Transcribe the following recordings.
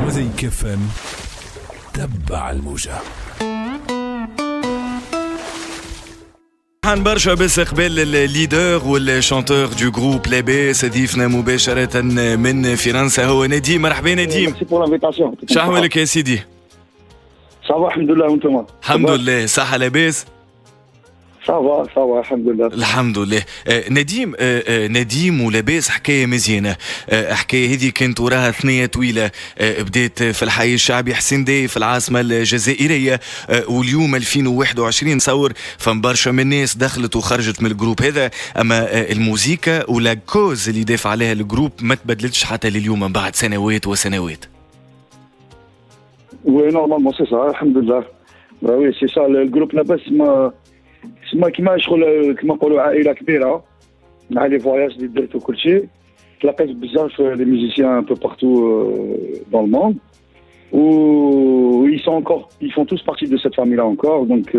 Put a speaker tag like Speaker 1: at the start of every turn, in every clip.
Speaker 1: مزيك فم تبع الموجة.
Speaker 2: فرحان برشا باستقبال الليدر والشانتور دو جروب لاباس ضيفنا مباشرة من فرنسا هو نديم. مرحبا نديم. شو أحوالك يا سيدي؟
Speaker 3: صافا الحمد لله وانتم؟
Speaker 2: الحمد لله. صحة لاباس؟
Speaker 3: صافا الحمد لله.
Speaker 2: الحمد لله. نديم ولاباس حكايه مزيانه. حكايه هذه كانت وراها ثنيه طويله. بدات في الحي الشعبي حسين داي في العاصمه الجزائريه، واليوم 2021 صور فبرشا من الناس دخلت وخرجت من الجروب هذا، اما الموسيقى ولا كوز اللي دافع عليها الجروب ما تبدلتش حتى لليوم من بعد سنوات وسنوات.
Speaker 3: وي نورمالمون سي صا الحمد لله. وي سي صا الجروب لاباس ما كيما شغل كما نقولوا عائله كبيره مع لي فواياج اللي درت وكل شيء. تلاقيت بزاف لي ميوزيسيان ان بو بارتو dans le monde où ils font tous partie de cette famille là encore, donc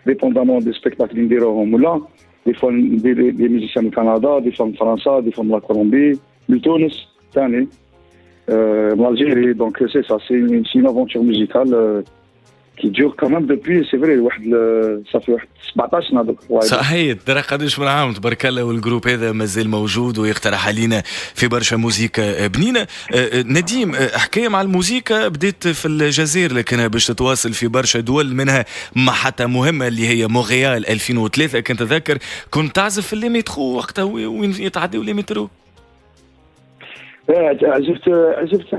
Speaker 3: dépendamment des spectacles اللي نديروهم ولا des fois des musiciens du Canada, des fois de France, des fois de la Colombie, de Tunis ثاني de l'Algérie. Donc c'est ça, c'est une aventure musicale qui dure quand même depuis, c'est vrai, ça fait 17 سنة دوك.
Speaker 2: صحيح. ترى قداش من عام تبارك الله والجروب هذا مازال موجود ويقترح علينا في برشا موسيقى بنينة. نديم، حكاية مع الموسيقى بديت في الجزائر لكنها باش تتواصل في برشا دول، منها محطة مهمة اللي هي مونريال 2003. كنت أذكر كنت تعزف في المترو وقتها وين يتعدوا المترو.
Speaker 3: عزفت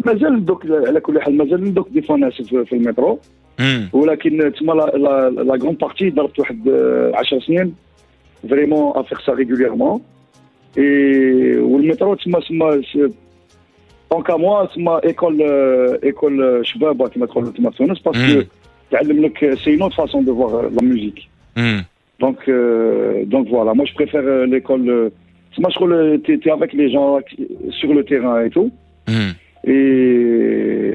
Speaker 3: مازال دوك على كل حال مازال دوك دي فوا ناسف في المترو. ولكن تما لا غرون بارتي ضربت واحد 10 سنين فريمون افيغ سا ريغوليرمون. اي والمترو تما دونك موا تما ايكول شباب كما تقولوا تما في تونس، باسكو تعلم لك سي نوت فاسون دو فوار لا ميوزيك. دونك فوالا moi je préfère l'école. تما شغل تي افيك لي جون سور لو تيران اي تو.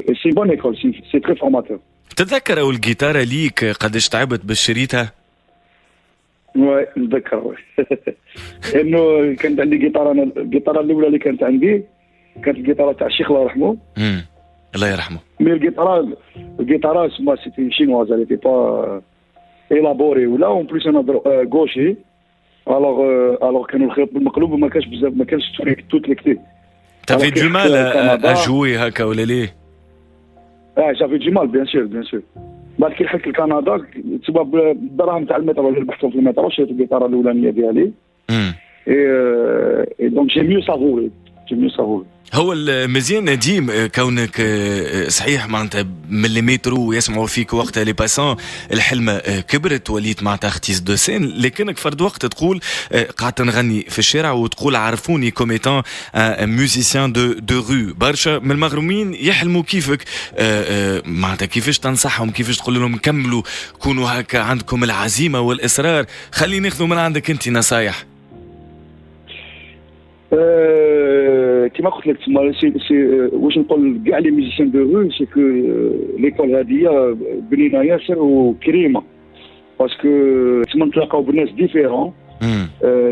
Speaker 3: et c'est une bonne école, c'est très formateur.
Speaker 2: تتذكر أول جيتارة ليك قداش تعبت باش شريتها؟
Speaker 3: وي نتذكر وي. انه كانت عندي جيتارة، انا الجيتارة الأولى اللي كانت عندي كانت الجيتارة تاع الشيخ الله يرحمه.
Speaker 2: الله يرحمه.
Speaker 3: مي الجيتارة سما سيتي شينواز، elle était pas élaborée ولا اون بليس انا غوشي. alors كانوا الخيط بالمقلوب وما كانش بزاف، ما كانش توت ليكتي.
Speaker 2: T'avais du mal à jouer هكا ولا ليه؟
Speaker 3: j'avais du mal bien sûr. بعد كي لحقت الكندا تبع بالدراهم تاع المترو اللي ربحتهم في المترو شريت الجيتارة الأولانية ديالي. et donc j'ai mieux savouré. هو
Speaker 2: المزيان نديم كونك صحيح معناتها مليمترو ويسمعوا فيك وقتها لي باسون الحلمة كبرت وليت معناتها ارتيست دو سين، لكنك فرد وقت تقول قعدت نغني في الشارع وتقول عرفوني كوميتان ميوزيسيان دو رو. برشا من المغرومين يحلموا كيفك، معناتها كيفاش تنصحهم، كيفاش تقول لهم كملوا كونوا هكا عندكم العزيمة والإصرار. خلينا ناخذوا من عندك انت نصايح.
Speaker 3: كما قلت لك تما واش نقول كاع لي ميوزيسيان دو رو سي كو ليكول هذه بنينا ياسر وكريمه، باسكو تما نتلاقاو بناس ديفيرون،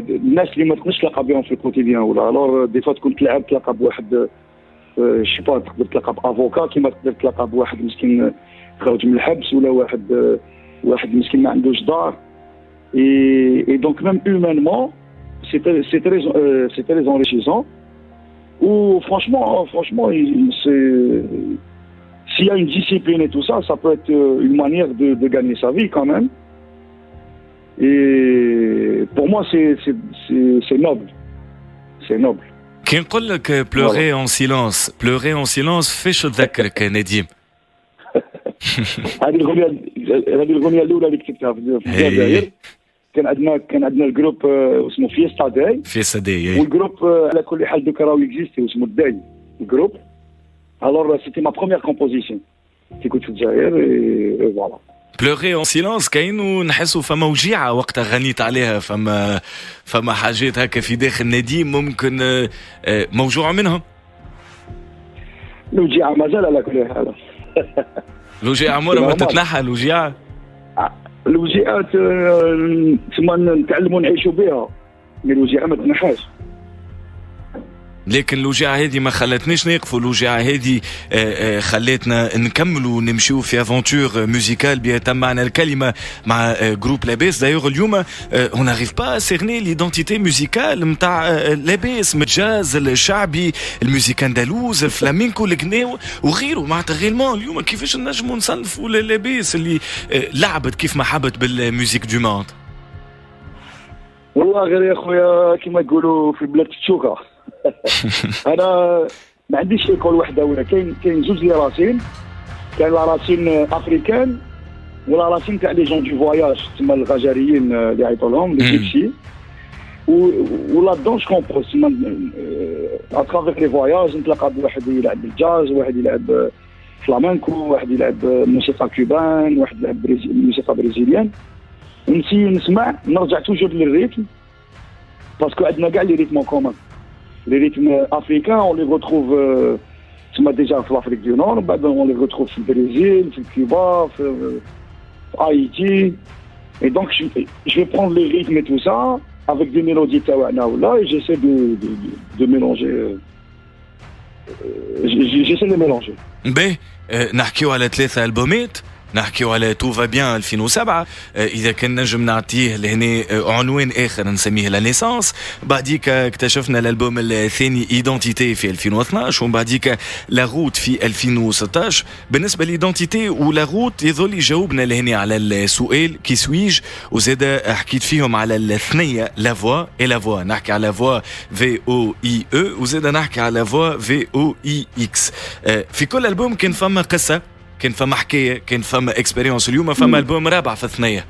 Speaker 3: الناس اللي ما تقدرش تلاقى بهم في الكوتيديان ولا الور دي فوا تكون تلعب تلاقى بواحد شي با تقدر تلاقى بافوكا كيما تقدر تلاقى بواحد مسكين خرج من الحبس ولا واحد مسكين ما عندوش دار. اي دونك ميم هيومانمون c'est très enrichissant. Ou franchement, s'il y a une discipline et tout ça, ça peut être une manière de gagner sa vie quand même. Et pour moi, c'est noble. C'est noble.
Speaker 2: كي نقول لك pleurer en silence فاش تذكرك نديم؟
Speaker 3: هذه الأغنية الأولى اللي كتبتها في الجزائر. كان عندنا الجروب اسمه فيستا داي والجروب على كل حال دوكا راهو اكزيستي اسمه داي الجروب. alors c'était ma première composition كي كنت في الجزائر et voilà.
Speaker 2: بلوغي اون سيلونس كاين ونحسوا فما وجيعه وقتها غنيت عليها، فما حاجات هكا في داخل نديم ممكن موجوع منهم.
Speaker 3: الوجيعه مازال على كل حال.
Speaker 2: الوجيعه عمرها ما تتنحى الوجيعه.
Speaker 3: الوجيئات تما نتعلموا نعيشوا بها، الوجيئه ما تنحاش.
Speaker 2: لكن الوجيعة هذه ما خلتناش نقفوا، الوجيعة هذه خلتنا نكملوا ونمشيو في افونتور ميوزيكال بيتم معنى الكلمة مع جروب لاباس. دايوغ اليوم on n'arrive pas à cerner l'identité musicale نتاع لاباس، من الجاز الشعبي، الموسيقى اندلوز، الفلامينكو، الكناو وغيره. معناتها غيرمون اليوم كيفاش نجموا نصنفوا لاباس اللي لعبت كيف ما حبت بالميوزيك دو موند؟
Speaker 3: والله غير يا خويا كيما يقولوا في بلاد التشوكه. انا ما عنديش ايكول وحده، ولا كاين زوج لي راسين. كاين لا راسين افريكان ولا راسين تاع لي جون دو فواياج، تسمى الغجريين اللي يعيطوا لهم لي تيكسي. ولا دون جو كومبوز تسمى اترافيغ لي فواياج نتلاقى بواحد يلعب الجاز، واحد يلعب فلامانكو، واحد يلعب موسيقى كوبان، واحد يلعب موسيقى برازيليان. ونسي نسمع نرجع توجور للريتم، باسكو عندنا كاع لي ريتم كومون. لي ريتم افريكان اون لي ريتروف تسمى ديجا في لافريك دو نور، بعد اون لي ريتروف في البرازيل، في كوبا، في هايتي. اي دونك جو برون لي ريتم اي تو سا افيك دي ميلودي تاعنا ولا جيسي دو ميلونجي، جيسي دو ميلونجي.
Speaker 2: باهي نحكيو على 3 ألبومات، نحكيو على تو فا بيان 2007. اذا كان نجم نعطيه لهنا عنوان اخر نسميه لا نيسانس. بعديك اكتشفنا الالبوم الثاني ايدنتيتي في 2012، ومن بعديك لا روت في 2016. بالنسبه لايدنتيتي ولا روت يظل يجاوبنا لهنا على السؤال كي سويج، وزاد حكيت فيهم على الثنيه لا فوا اي لا فوا. نحكي على فوا في او اي او، وزاد نحكي على فوا في او اي اكس. في كل البوم كان فما قصه، كان فما حكايه، كان فما اكسبيريونس. اليوم فما البوم رابع في الثنيه.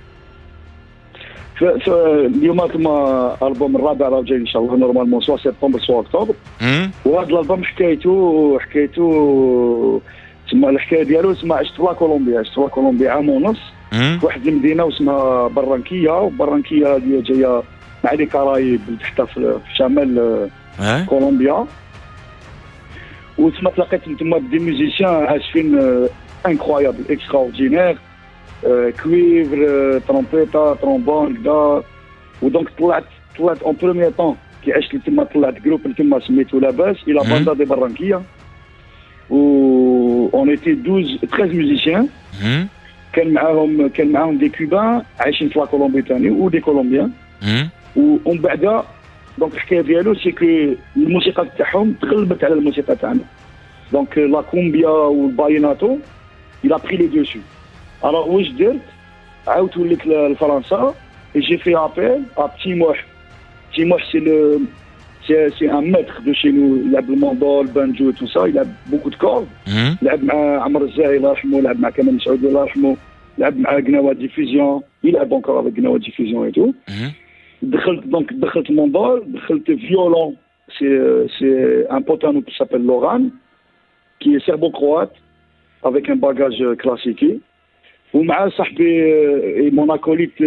Speaker 3: اليوم كما البوم الرابع راه جاي ان شاء الله نورمالمون سوا سبتمبر سوا اكتوبر. وهذا الالبوم حكايته تسمى الحكايه ديالو تسمى عشت لا كولومبيا عام ونص في واحد المدينه اسمها برانكيه. وبرانكيه هذه جايه مع لي كارايب تحت في شمال كولومبيا. وتما تلاقيت تما بدي ميوزيسيان عازفين انكرويابل اكستراوردينير، كويفر، ترومبيتا، ترومبون كدا. ودونك طلعت اون بروميير طون كي عشت تما، طلعت جروب تما سميتو لاباس الى باندا دي برانكيه. و اون ايتي 13 ميوزيسيان. كان معاهم دي كوبان عايشين في لا كولومبي ثاني ودي كولومبيان. ومن بعد دونك الحكايه ديالو سي كو الموسيقى تاعهم تغلبت على الموسيقى تاعنا. دونك لا كومبيا والبايناتو الى بري لي دوسو. الوغ واش درت؟ عاودت وليت لفرنسا et j'ai fait appel à Timoch. Timoch c'est un maître de chez nous. Il a le mandol, le banjo et tout ça. Il a beaucoup de cordes. لعب مع عمر الزاهي الله يرحمه، لعب مع كمال مسعود الله يرحمه، لعب مع قناوة ديفيزيون. Il a encore avec قناوة ديفيزيون et tout. دخلت الموندول، دخلت violon. C'est un pote à nous qui s'appelle Loran, qui est serbo-croate avec un bagage classique. ومع صاحبي mon acolyte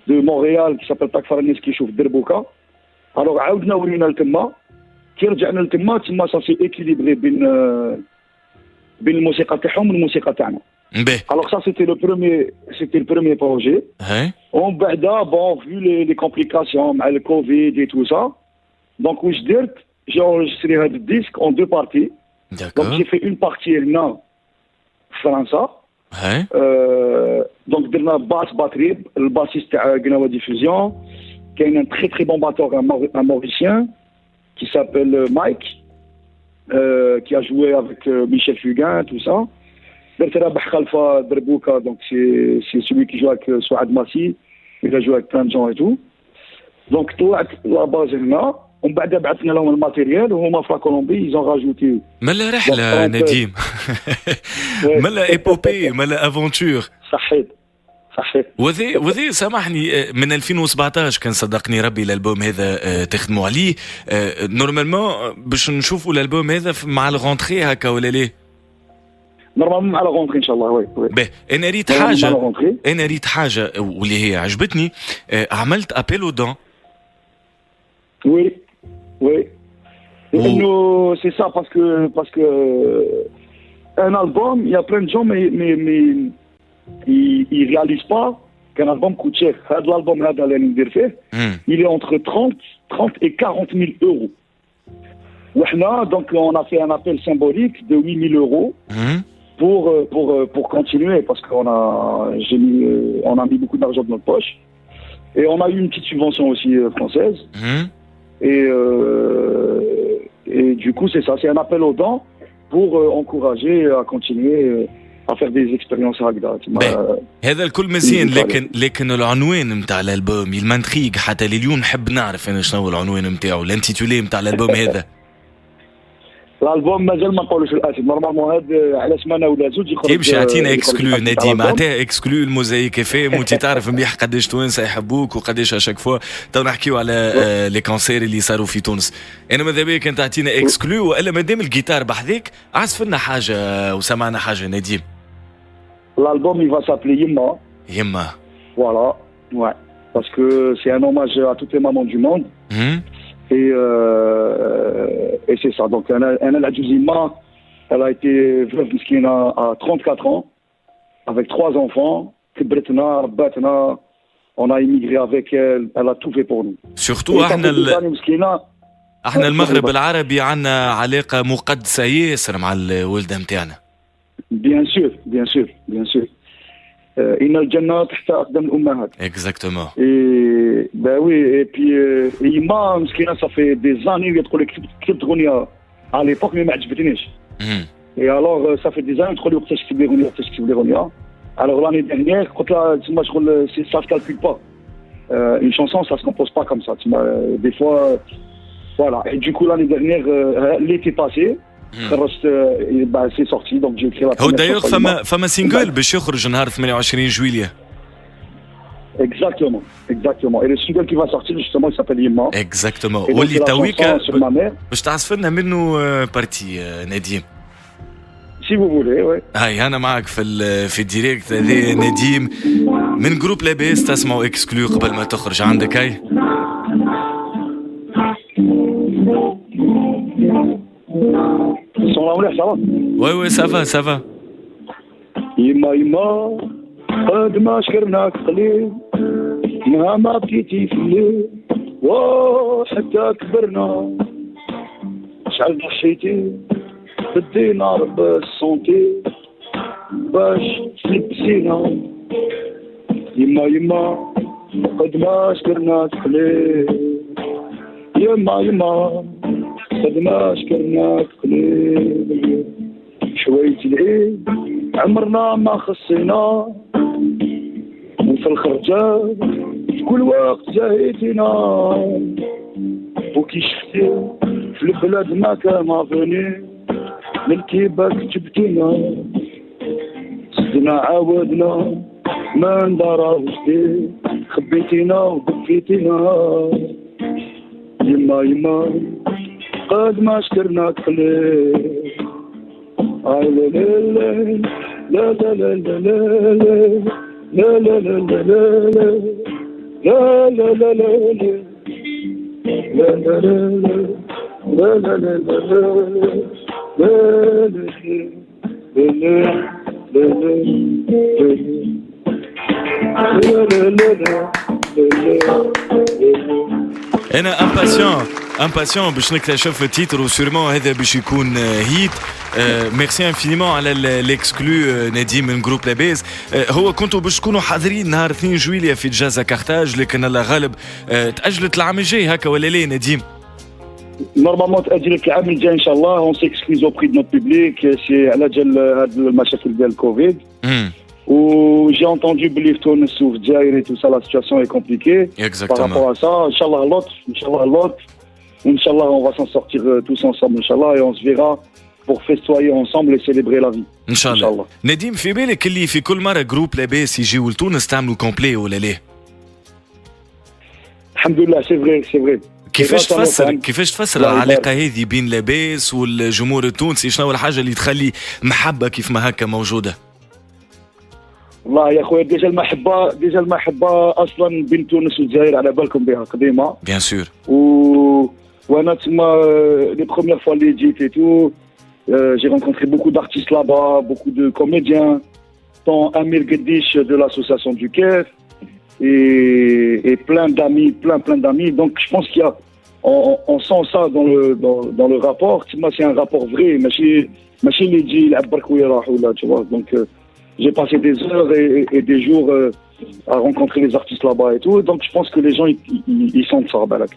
Speaker 3: de Montréal qui s'appelle Tak Faranis qui يشوف دربوكا. alors عاودنا ولينا لتما. كي رجعنا لتما ça s'est équilibré بين الموسيقى تاعهم والموسيقى تاعنا. alors ça c'était le premier projet. ومن بعد bon vu les complications مع le Covid et tout ça, donc واش درت j'ai enregistré هذا الديسك en 2 parties. donc j'ai fait une partie هنا في فرنسا. دونك درنا باس باتري. الباسيست تاع قناوة ديفوزيون كاين ان تري تري بون باتور ان موريسيان qui s'appelle Mike qui a joué avec Michel Fugain tout ça. درت رابح خلفه دربوكا دونك c'est celui qui joue avec Souad Massi. il a joué avec plein de gens et tout. دونك طلعت لا باز هنا ومن بعد بعثنا لهم الماتيريال وهما في كولومبي يزون راجوتي.
Speaker 2: مالا رحله نديم، مالا ايبوبي، مالا افونتور.
Speaker 3: صحيت.
Speaker 2: وذي سامحني من 2017 كان صدقني ربي الالبوم هذا تخدموا عليه. نورمالمون باش نشوفوا الالبوم هذا مع الغونتري هكا ولا ليه؟
Speaker 3: نورمالمون مع الغونتري ان شاء الله.
Speaker 2: وي انا ريت حاجه واللي هي عجبتني. عملت ابيل او دون.
Speaker 3: Oui. لأنه c'est ça parce que un album, il y a plein de gens mais ils réalisent pas qu'un album coûte cher. هذا الالبوم هذا اللي ندير فيه il est entre 30 et 40 000 euros. Donc on a fait un appel symbolique de 8 000 euros pour continuer, parce qu'on a mis beaucoup d'argent de notre poche. Et on a eu une petite subvention aussi française. Et du coup, c'est ça, c'est un appel aux dents pour encourager à continuer à faire des expériences هكذا.
Speaker 2: هذا الكل مزيان، لكن العنوان نتاع الالبوم المانتريغ حتى اليوم نحب نعرف انا شنو العنوان نتاعو، الانتيتولي نتاع الالبوم هذا.
Speaker 3: الالبوم مازال ما نقولوش الاسم، نورمالمون هذا على سمانه ولا زوج يخرج.
Speaker 2: تمشي عطينا اكسكلو نديم، معناتها اكسكلو الموزايك اف ام، وانت تعرف مليح قداش توانسه يحبوك وقداش اشاك فوا. تو نحكيو على لي كونسير اللي صاروا في تونس. انا ماذا بيك انت تعطينا اكسكلو، والا مادام الجيتار بحذاك عزف لنا حاجه وسمعنا حاجه نديم.
Speaker 3: L'album, il va s'appeler Yemma.
Speaker 2: Yemma.
Speaker 3: Voilà, ouais. Parce que c'est un hommage à toutes les mamans du monde. Et c'est ça. Donc, Anna Yemma, elle a été veuve miskina à 34 ans, avec 3 enfants. Kibretna, Batna. On a immigré avec elle. Elle a tout fait pour nous.
Speaker 2: Surtout, احنا المغرب العربي عنا علاقه مقدسه ياسر مع الولده نتاعنا.
Speaker 3: Bien sûr, bien sûr, bien sûr. إن الجنة تحت أقدام الأمهات.
Speaker 2: Exactement.
Speaker 3: Et ben oui, et puis Yemma مسكينة ça fait des années اللي تقول لك كتبت أغنية à l'époque mais ما عجبتنيش. Et alors ça fait des années تقول لي وقتاش تكتب لي أغنية. Alors l'année dernière قلت لها تسمى شغل ça se calcule pas. Une chanson ça se compose pas comme ça. Des fois voilà. Et du coup l'année dernière l'été passé. C'est sorti, donc j'ai écrit la première.
Speaker 2: هو دايوغ فما سينجل باش يخرج نهار 28 جويلية.
Speaker 3: Exactement. Et le single qui va sortir justement il s'appelle Yemma.
Speaker 2: Exactement. واللي تويكا باش تعزف لنا منه بارتي نديم.
Speaker 3: Si vous voulez, ouais.
Speaker 2: هاي أنا معك في الديريكت هذا نديم من جروب لاباس، تسمعوا اكسكلو قبل ما تخرج عندك هاي.
Speaker 3: Son là, ça va?
Speaker 2: Ouais, ça va.
Speaker 3: يما قد ما شكرناك قليل مهما بكيتي في الليل وحتى كبرنا شعل ضحيتي بدينا رب السونتي باش تلبسينا يما قد ما شكرناك قليل يما قد ما شكرناك قليل شوية العيد عمرنا ما خصينا وفي الخرجات كل وقت جايتنا وكي شفتي في البلاد ما كان فيني من كيبك جبتينا صدنا عاودنا ما ندارا وجدي خبيتينا وبكيتينا يما قد ما شكرناك قليل لا لا لا لا لا لا لا لا لا لا
Speaker 2: انا امباسيون باش نكتشف التيتر وسيرمون هذا باش يكون هيت. ميرسي انفينيمون على الاكسكلو نديم من جروب لاباس. هو كنتوا باش تكونوا حاضرين نهار 2 جويلية في جازا كارتاج، لكن الله غالب تاجلت العام الجاي هكا ولا لا نديم؟
Speaker 3: نورمالمون تاجلت العام الجاي ان شاء الله. اون سيكسكيز او بري دو نوت بوبليك سي على جال هاد المشاكل ديال الكوفيد. Où j'ai entendu بلي في تونس وفي الجزائر tout ça la situation est compliquée. Par rapport à ça, Inch'Allah l'autre, Inch'Allah on va s'en sortir tous ensemble Inch'Allah et on se verra pour festoyer ensemble et célébrer la vie.
Speaker 2: Inch'Allah. نديم في بالك اللي في كل مرة جروب لاباس يجيو لتونس تعملوا كومبلي ولا ليه؟
Speaker 3: الحمد لله سي فري.
Speaker 2: كيفاش تفسر العلاقة هذه بين لاباس والجمهور التونسي؟ شنو الحاجة اللي تخلي محبة كيف ما هكا موجودة؟
Speaker 3: والله يا خويا ديجا المحبة اصلا بين تونس والجزائر على بالكم بها قديمة.
Speaker 2: بيان سور.
Speaker 3: وانا تما لي بروميير فوا اللي جيت اي تو j'ai rencontré beaucoup d'artistes là-bas, beaucoup de comédiens, dont Amir Gedish de l'association du Caire et plein d'amis. Donc je pense qu'il on sent ça dans le rapport. C'est un rapport vrai, ماشي اللي يجي يلعب برك ويروح ولا tu vois. Donc j'ai passé des heures et des jours à rencontrer les artistes là-bas et tout. Donc je pense que les gens ils sentent ça بالك.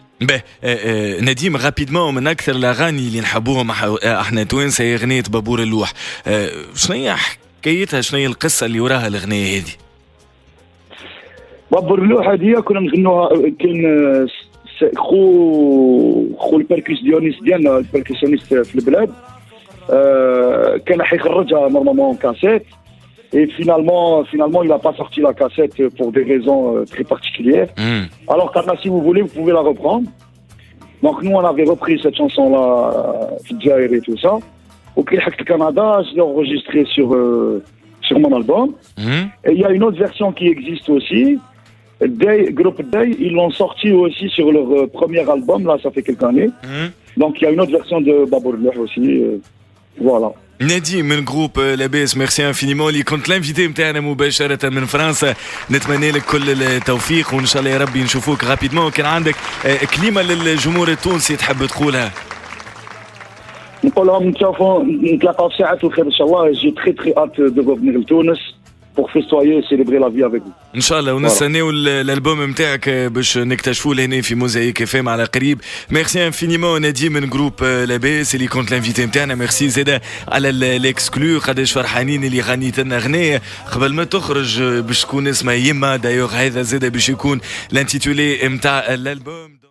Speaker 2: نديم رابيدمون من اكثر الاغاني اللي نحبوهم احنا توانسه هي اغنيه بابور اللوح. شنو هي حكايتها؟ شنو هي القصه اللي وراها الاغنيه هذه؟
Speaker 3: بابور اللوح هذه كنا نغنوها كان خو البركسيونيست ديالنا البركسيونيست في البلاد كان حيخرجها نورمالمون كاسيت. Et finalement, il n'a pas sorti la cassette pour des raisons très particulières. Alors, Karna, si vous voulez, vous pouvez la reprendre. Donc, nous, on avait repris cette chanson-là, Fidjair et tout ça. Au Québec, le Canada, je l'ai enregistré sur mon album. Et il y a une autre version qui existe aussi. Groupe Day, ils l'ont sorti aussi sur leur premier album, là, ça fait quelques années. Donc, il y a une autre version de Babour aussi. Voilà.
Speaker 2: نادي من جروب لاباس، ميرسي انفينيمون اللي كنت الانفيتي نتاعنا مباشره من فرنسا. نتمنى لك كل التوفيق وان شاء الله يا ربي نشوفوك رابيدمون. كان عندك كلمه للجمهور التونسي تحب تقولها؟
Speaker 3: نقول لهم نتلاقاو في ساعات الخير ان شاء الله. جي تري تري هات دو فينير لتونس pour festoyer et célébrer la vie avec vous.
Speaker 2: ان شاء الله ونستناو الالبوم نتاعك باش نكتشفوه لهنا في موزايك اف ام على قريب. ميرسي انفينيمون نادي من جروب لاباس اللي كنت الانفيتي نتاعنا. ميرسي زاده على الاكسكلو، قداش فرحانين اللي غنيت لنا اغنيه قبل ما تخرج باش تكون اسمها يما. دايوغ هذا زاده باش يكون الانتيتولي نتاع الالبوم.